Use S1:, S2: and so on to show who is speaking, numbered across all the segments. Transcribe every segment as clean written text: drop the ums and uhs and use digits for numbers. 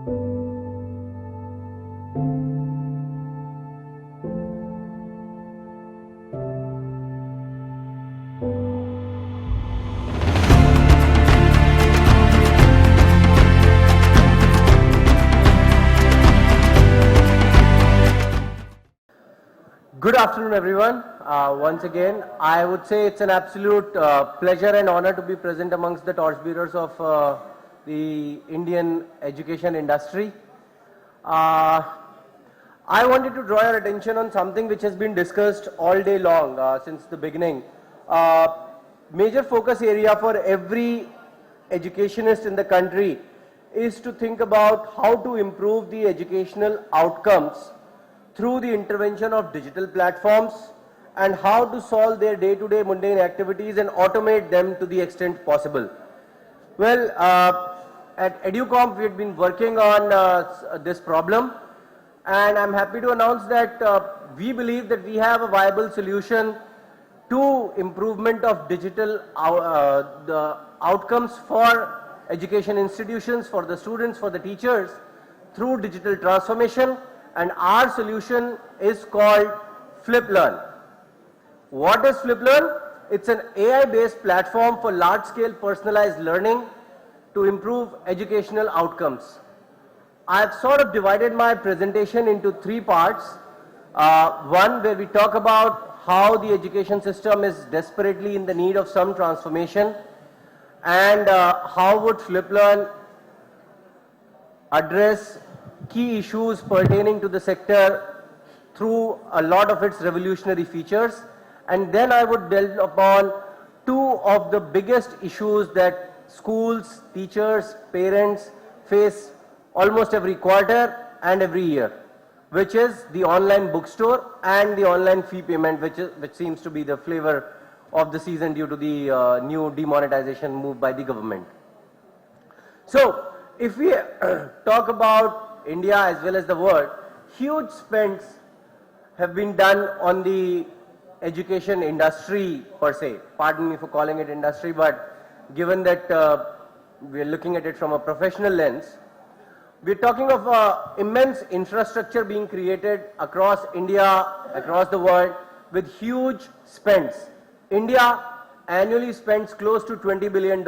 S1: Good afternoon, everyone. Once again, I would say it's an absolute pleasure and honor to be present amongst the torchbearers of the Indian education industry. I wanted to draw your attention on something which has been discussed all day long since the beginning. Major focus area for every educationist in the country is to think about how to improve the educational outcomes through the intervention of digital platforms and how to solve their day-to-day mundane activities and automate them to the extent possible. Well, at EduComp we had been working on this problem, and I'm happy to announce that we believe that we have a viable solution to improvement of digital the outcomes for education institutions, for the students, for the teachers through digital transformation. And our solution is called Fliplearn. What is Fliplearn? It's an AI-based platform for large-scale personalized learning to improve educational outcomes. I've sort of divided my presentation into three parts. One where we talk about how the education system is desperately in the need of some transformation, and how would Fliplearn address key issues pertaining to the sector through a lot of its revolutionary features. And then I would delve upon two of the biggest issues that schools, teachers, parents face almost every quarter and every year, which is the online bookstore and the online fee payment, which seems to be the flavor of the season due to the new demonetization move by the government. So if we talk about India as well as the world, huge spends have been done on the education industry per se. Pardon me for calling it industry, but given that we are looking at it from a professional lens, we are talking of immense infrastructure being created across India, across the world, with huge spends. India annually spends close to $20 billion,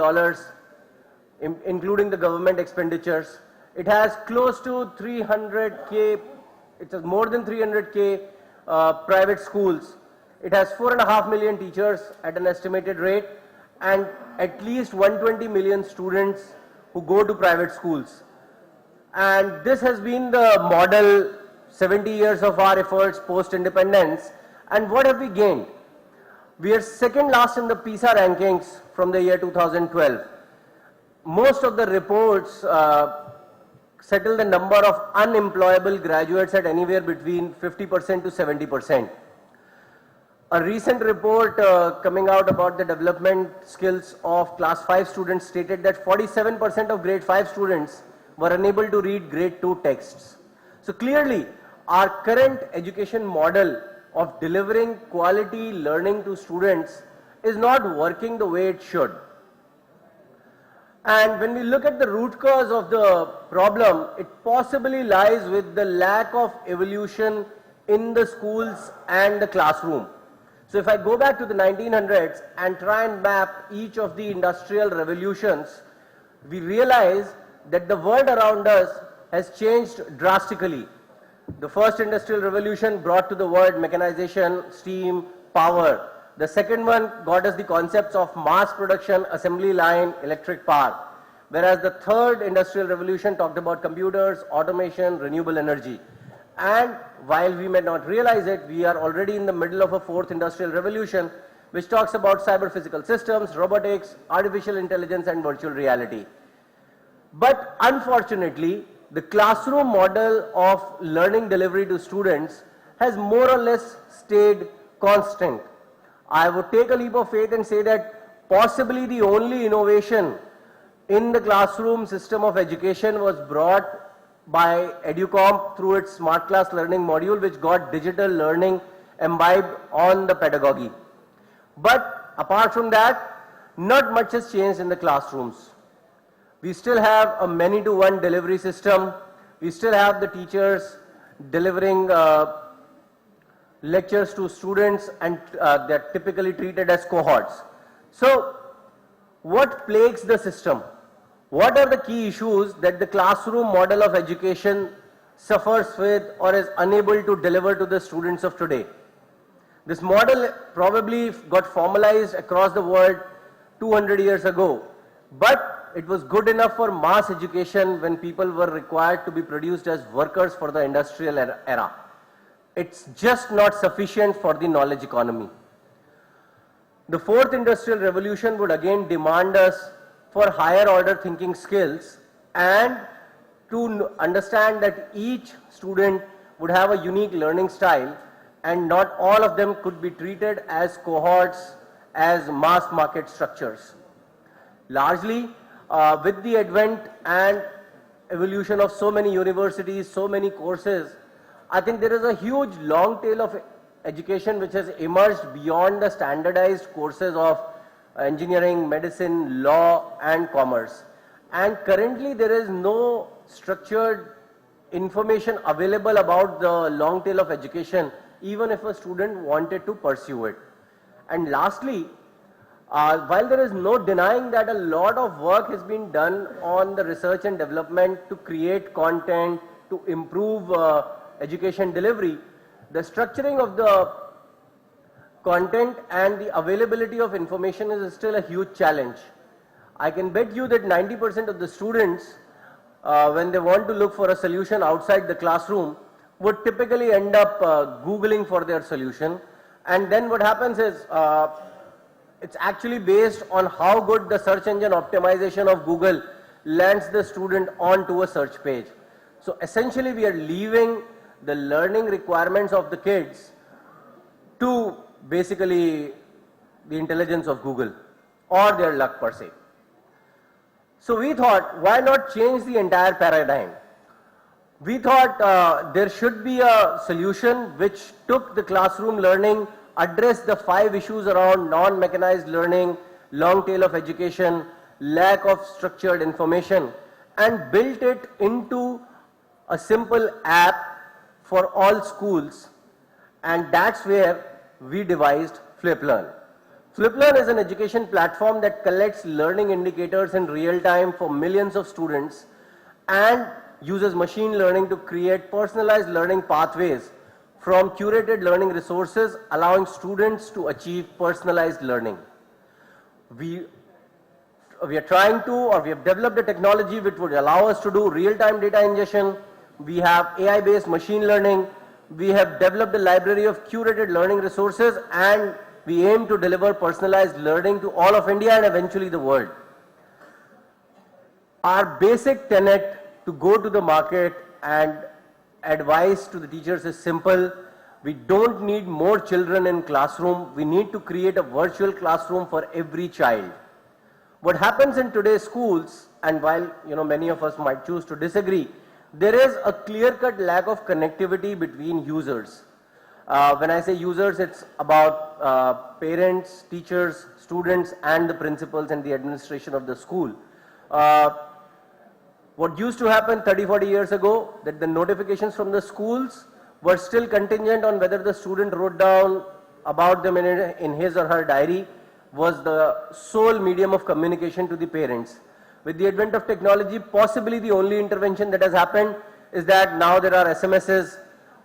S1: including the government expenditures. It has close to 300K, it has more than 300K private schools. It has 4.5 million teachers at an estimated rate, and at least 120 million students who go to private schools. And this has been the model 70 years of our efforts post-independence. And what have we gained? We are second last in the PISA rankings from the year 2012. Most of the reports settle the number of unemployable graduates at anywhere between 50% to 70%. A recent report coming out about the development skills of class 5 students stated that 47% of grade 5 students were unable to read grade 2 texts. So clearly, our current education model of delivering quality learning to students is not working the way it should. And when we look at the root cause of the problem, it possibly lies with the lack of evolution in the schools and the classroom. So if I go back to the 1900s and try and map each of the industrial revolutions, we realize that the world around us has changed drastically. The first industrial revolution brought to the world mechanization, steam, power. The second one got us the concepts of mass production, assembly line, electric power. Whereas the third industrial revolution talked about computers, automation, renewable energy. And while we may not realize it, we are already in the middle of a fourth industrial revolution, which talks about cyber physical systems, robotics, artificial intelligence, and virtual reality. But unfortunately, the classroom model of learning delivery to students has more or less stayed constant. I would take a leap of faith and say that possibly the only innovation in the classroom system of education was brought by EduComp through its Smart Class Learning module, which got digital learning imbibed on the pedagogy. But apart from that, not much has changed in the classrooms. We still have a many-to-one delivery system We still have the teachers delivering lectures to students, and they're typically treated as cohorts. So, what plagues the system? What are the key issues that the classroom model of education suffers with or is unable to deliver to the students of today? This model probably got formalized across the world 200 years ago, but it was good enough for mass education when people were required to be produced as workers for the industrial era. It's just not sufficient for the knowledge economy. The fourth industrial revolution would again demand us for higher order thinking skills and to understand that each student would have a unique learning style and not all of them could be treated as cohorts, as mass market structures. Largely, with the advent and evolution of so many universities, so many courses, I think there is a huge long tail of education which has emerged beyond the standardized courses of engineering, medicine, law and commerce. And currently there is no structured information available about the long tail of education, even if a student wanted to pursue it. And lastly, while there is no denying that a lot of work has been done on the research and development to create content, to improve education delivery, the structuring of the content and the availability of information is still a huge challenge. I can bet you that 90% of the students, when they want to look for a solution outside the classroom, would typically end up Googling for their solution. And then what happens is, it's actually based on how good the search engine optimization of Google lands the student onto a search page. So essentially we are leaving the learning requirements of the kids to basically the intelligence of Google or their luck per se. So we thought, why not change the entire paradigm? We thought there should be a solution which took the classroom learning, addressed the 5 issues around non-mechanized learning, long tail of education, lack of structured information, and built it into a simple app for all schools, and that's where we devised Fliplearn. Fliplearn is an education platform that collects learning indicators in real time for millions of students and uses machine learning to create personalized learning pathways from curated learning resources, allowing students to achieve personalized learning. We are trying to, or we have developed a technology which would allow us to do real-time data ingestion. We have AI-based machine learning. We have developed a library of curated learning resources, and we aim to deliver personalized learning to all of India and eventually the world. Our basic tenet to go to the market and advice to the teachers is simple. We don't need more children in classroom. We need to create a virtual classroom for every child. What happens in today's schools, and while many of us might choose to disagree, there is a clear-cut lack of connectivity between users. When I say users, it's about parents, teachers, students, and the principals and the administration of the school. What used to happen 30-40 years ago, that the notifications from the schools were still contingent on whether the student wrote down about them in his or her diary, was the sole medium of communication to the parents. With the advent of technology, possibly the only intervention that has happened is that now there are SMSs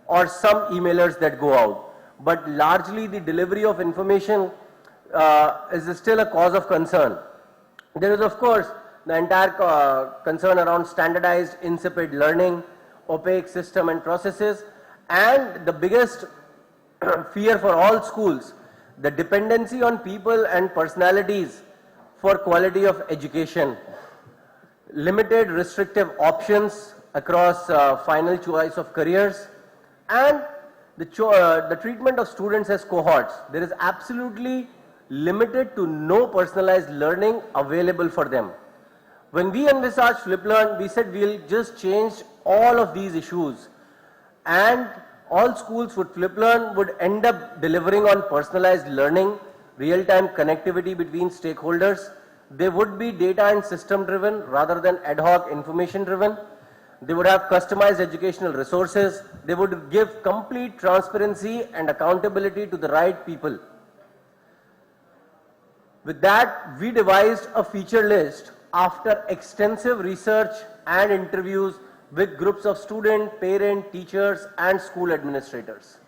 S1: or some emailers that go out. But largely the delivery of information is still a cause of concern. There is of course the entire concern around standardized insipid learning, opaque system and processes, and the biggest fear for all schools, the dependency on people and personalities for quality of education. Limited restrictive options across final choice of careers, and the treatment of students as cohorts. There is absolutely limited to no personalized learning available for them. When we envisaged Fliplearn, we said we'll just change all of these issues, and all schools with Fliplearn would end up delivering on personalized learning, real-time connectivity between stakeholders. They would be data and system driven rather than ad hoc information driven. They would have customized educational resources. They would give complete transparency and accountability to the right people. With that, we devised a feature list after extensive research and interviews with groups of students, parents, teachers, and school administrators.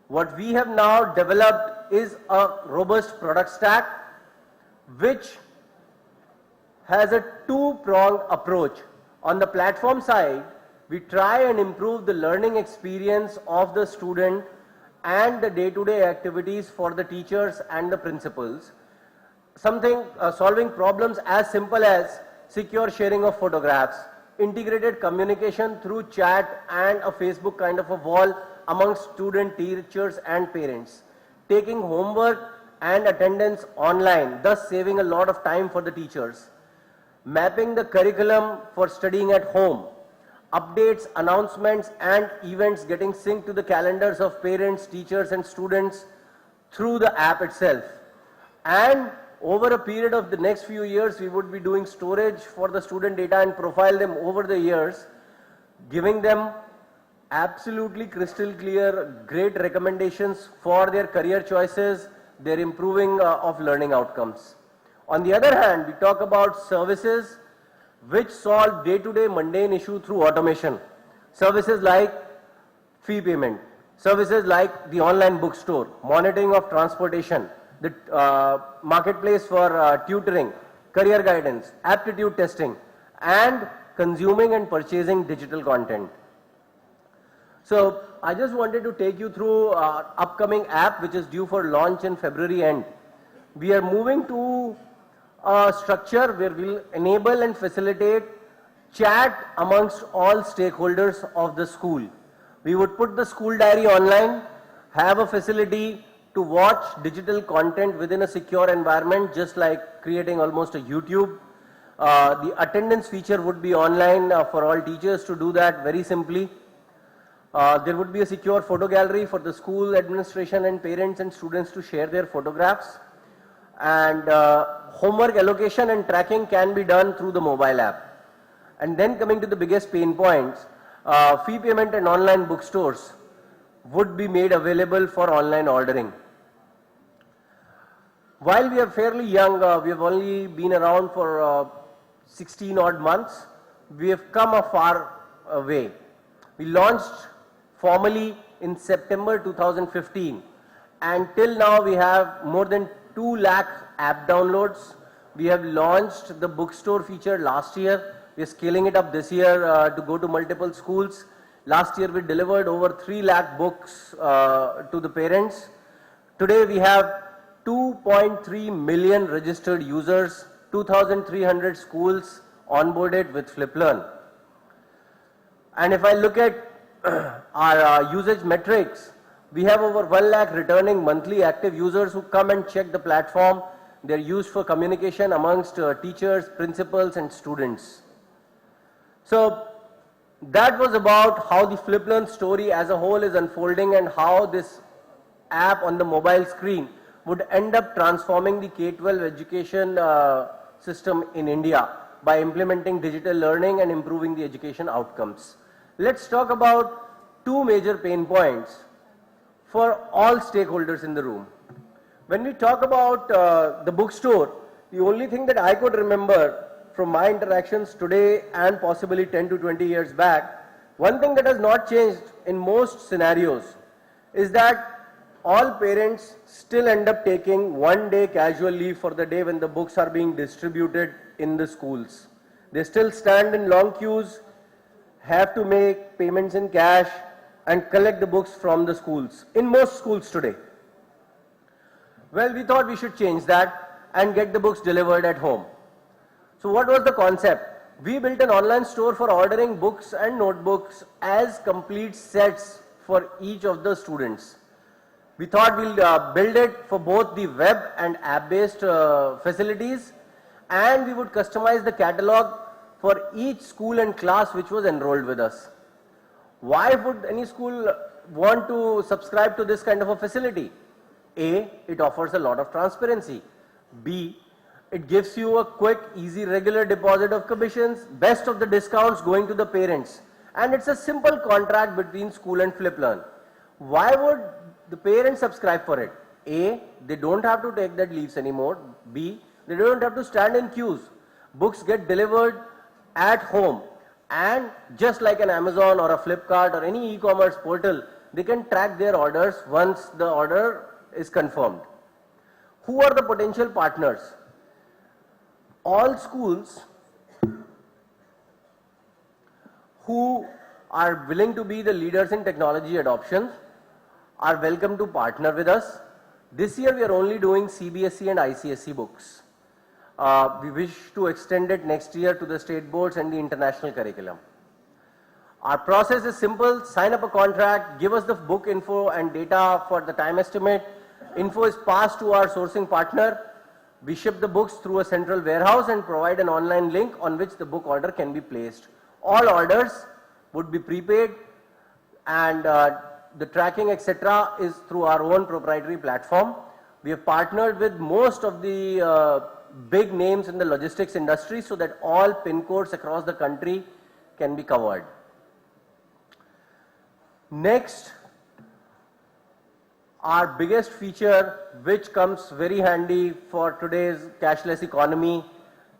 S1: What we have now developed is a robust product stack which has a two-pronged approach. On the platform side, we try and improve the learning experience of the student and the day-to-day activities for the teachers and the principals. Solving problems as simple as secure sharing of photographs, integrated communication through chat and a Facebook kind of a wall amongst student, teachers and parents, taking homework and attendance online, thus saving a lot of time for the teachers, mapping the curriculum for studying at home, updates, announcements and events getting synced to the calendars of parents, teachers and students through the app itself. And over a period of the next few years, we would be doing storage for the student data and profile them over the years, giving them absolutely crystal clear, great recommendations for their career choices, their improving of learning outcomes. On the other hand, we talk about services which solve day-to-day mundane issue through automation. Services like fee payment, services like the online bookstore, monitoring of transportation, the marketplace for tutoring, career guidance, aptitude testing, and consuming and purchasing digital content. So I just wanted to take you through our upcoming app which is due for launch in February end. We are moving to a structure where we'll enable and facilitate chat amongst all stakeholders of the school. We would put the school diary online, have a facility to watch digital content within a secure environment, just like creating almost a YouTube. The attendance feature would be online for all teachers to do that very simply. There would be a secure photo gallery for the school administration and parents and students to share their photographs. And homework allocation and tracking can be done through the mobile app. And then coming to the biggest pain points, fee payment and online bookstores would be made available for online ordering. While we are fairly young, we have only been around for 16 odd months, we have come a far way. We launched formally in September 2015 and till now we have more than 2 lakh app downloads. We have launched the bookstore feature last year. We are scaling it up this year to go to multiple schools. Last year we delivered over 3 lakh books to the parents. Today we have 2.3 million registered users, 2,300 schools onboarded with Fliplearn. And if I look at our usage metrics, we have over 1 lakh returning monthly active users who come and check the platform. They're used for communication amongst teachers, principals and students. So that was about how the Fliplearn story as a whole is unfolding and how this app on the mobile screen would end up transforming the K12 education system in India by implementing digital learning and improving the education outcomes. Let's talk about 2 major pain points for all stakeholders in the room. When we talk about the bookstore, the only thing that I could remember from my interactions today and possibly 10 to 20 years back, one thing that has not changed in most scenarios is that all parents still end up taking 1 day casual leave for the day when the books are being distributed in the schools. They still stand in long queues, have to make payments in cash and collect the books from the schools, in most schools today. Well, we thought we should change that and get the books delivered at home. So what was the concept? We built an online store for ordering books and notebooks as complete sets for each of the students. We thought we'll build it for both the web and app-based facilities, and we would customize the catalog for each school and class which was enrolled with us. Why would any school want to subscribe to this kind of a facility? A, it offers a lot of transparency. B, It gives you a quick, easy, regular deposit of commissions, best of the discounts going to the parents. And it's a simple contract between school and Fliplearn. Why would the parents subscribe for it? A, they don't have to take that leaves anymore. B, they don't have to stand in queues. Books get delivered at home. And just like an Amazon or a Flipkart or any e-commerce portal, they can track their orders once the order is confirmed. Who are the potential partners? All schools who are willing to be the leaders in technology adoption are welcome to partner with us. This year we are only doing CBSE and ICSE books. We wish to extend it next year to the state boards and the international curriculum. Our process is simple. Sign up a contract, give us the book info and data for the time estimate. Info is passed to our sourcing partner. We ship the books through a central warehouse and provide an online link on which the book order can be placed. All orders would be prepaid, and the tracking etc. is through our own proprietary platform. We have partnered with most of the big names in the logistics industry so that all pin codes across the country can be covered. Next, our biggest feature, which comes very handy for today's cashless economy,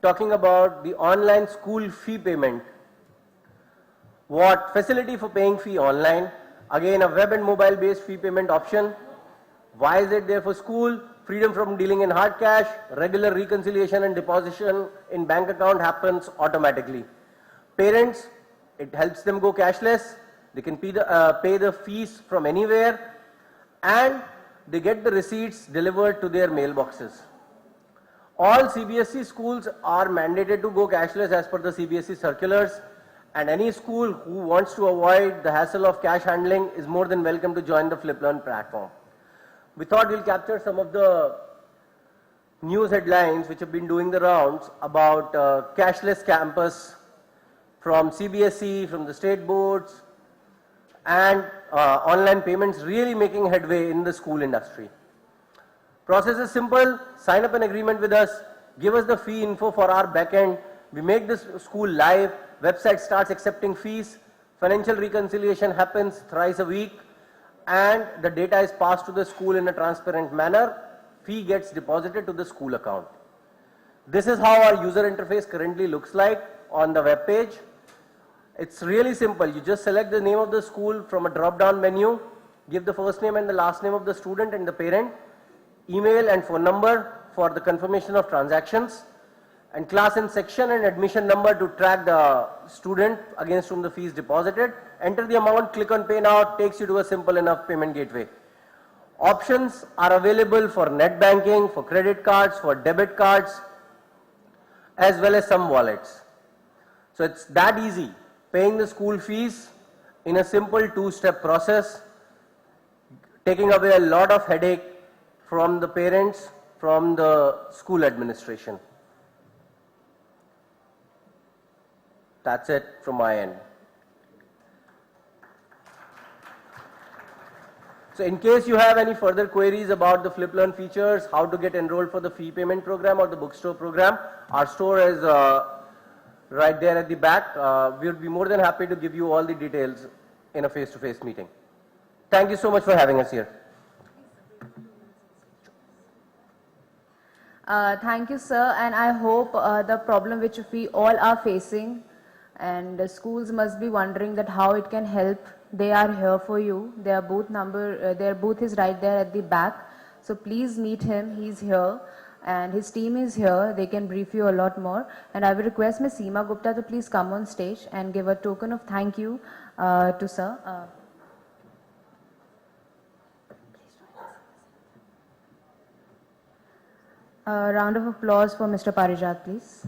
S1: talking about the online school fee payment. What facility for paying fee online? Again, a web and mobile based fee payment option. Why is it there for school? Freedom from dealing in hard cash, regular reconciliation and deposition in bank account happens automatically. Parents, it helps them go cashless. They can pay the fees from anywhere, and they get the receipts delivered to their mailboxes. All CBSE schools are mandated to go cashless as per the CBSE circulars, and any school who wants to avoid the hassle of cash handling is more than welcome to join the Fliplearn platform. We thought we'll capture some of the news headlines which have been doing the rounds about cashless campus from CBSE, from the state boards, and online payments really making headway in the school industry. Process is simple. Sign up an agreement with us, give us the fee info for our backend. We make this school live, website starts accepting fees, financial reconciliation happens thrice a week, and the data is passed to the school in a transparent manner. Fee gets deposited to the school account. This is how our user interface currently looks like on the web page. It's really simple. You just select the name of the school from a drop-down menu, give the first name and the last name of the student and the parent, email and phone number for the confirmation of transactions, and class and section and admission number to track the student against whom the fee is deposited. Enter the amount, click on pay now, takes you to a simple enough payment gateway. Options are available for net banking, for credit cards, for debit cards, as well as some wallets. So it's that easy. Paying the school fees in a simple two-step process, taking away a lot of headache from the parents, from the school administration. That's it from my end. So in case you have any further queries about the Fliplearn features, how to get enrolled for the fee payment program or the bookstore program, our store is right there at the back. We would be more than happy to give you all the details in a face-to-face meeting. Thank you so much for having us here.
S2: Thank you, sir, and I hope the problem which we all are facing, and the schools must be wondering that how it can help. They are here for you. Their booth is right there at the back. So please meet him. He's here, and his team is here. They can brief you a lot more. And I will request Ms. Seema Gupta to please come on stage and give a token of thank you to sir. A round of applause for Mr. Parijat, please.